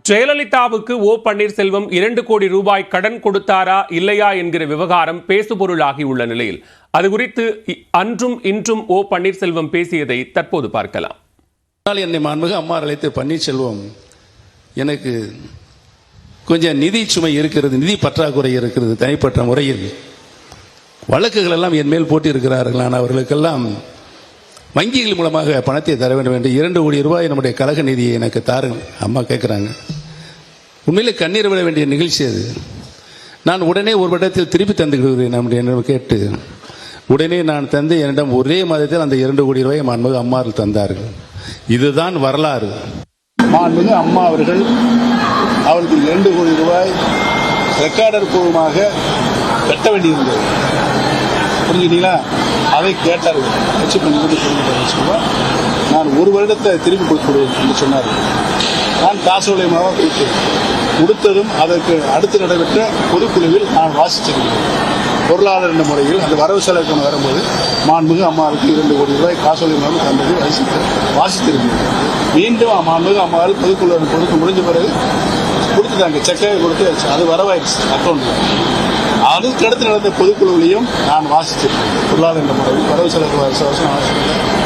ஜெயலலிதாவுக்கு ஓ பன்னீர்செல்வம் 2 கோடி ரூபாய் கடன் கொடுத்தாரா இல்லையா என்கிற விவகாரம் பேசுபொருளாகியுள்ள நிலையில் அது குறித்து அன்றும் இன்றும் ஓ பன்னீர்செல்வம் பேசியதை தற்போது பார்க்கலாம். என்னை மாண்புமிகு அம்மா அழைத்து பன்னீர்செல்வம், எனக்கு கொஞ்சம் நிதி சுமை இருக்கிறது, நிதி பற்றாக்குறை இருக்கிறது, தனிப்பட்ட முறையில் வழக்குகள் எல்லாம் என் மேல் போட்டி இருக்கிறார்கள். நான் அவர்களுக்கெல்லாம் வங்கிகள் மூலமாக பணத்தை தர வேண்டும் என்று 2 கோடி ரூபாய் நம்முடைய கழக நிதியை எனக்கு தாருங்கள் அம்மா கேட்குறாங்க. உண்மையிலே கண்ணீர் விட வேண்டிய நிகழ்ச்சி அது. நான் உடனே ஒரு இடத்தில் திருப்பி தந்துக்கிறேன் என்று கேட்டு உடனே நான் தந்து என்னிடம் ஒரே மாதத்தில் அந்த 2 கோடி ரூபாய் மாண்புமிகு அம்மார்கள் தந்தார்கள். இதுதான் வரலாறு. மாண்புமிகு அம்மா அவர்கள் அவருக்கு 2 கோடி ரூபாய் ரெக்கார்டர் பூர்வமாக கட்ட வேண்டியிருந்தது. புரிஞ்சுட்டீங்களா? அதை கேட்டார்கள். வச்சு வச்சுக்கோங்க, நான் 1 வருடத்தை திருப்பி கொடுத்துடுவேன் என்று சொன்னார்கள். நான் காசோலையமாக கொடுத்ததும் அதற்கு அடுத்து நடைபெற்ற பொதுக்குழுவில் நான் வாசிச்சிருக்கிறேன். பொருளாளர் என்ற முறையில் அந்த வரவு செலவு வரும்போது மாண்புமிகு அம்மாவுக்கு 2 கோடி ரூபாய் காசோலையமாக தந்தது வாசித்திருக்கிறேன். மீண்டும் மாண்புமிகு அம்மாவில் பொதுக்குழு முடிஞ்ச பிறகு கொடுத்துட்டாங்க, செக்கை கொடுத்து அது வரவாயிடுச்சு அக்கௌண்ட்ல. அதுக்கு அடுத்து நடந்த பொதுக்குழுவிலையும் நான் வாசிச்சிருக்கேன். பொருளாதார என்ற முறையில் வரவு செலவு வாசிக்கிறேன்.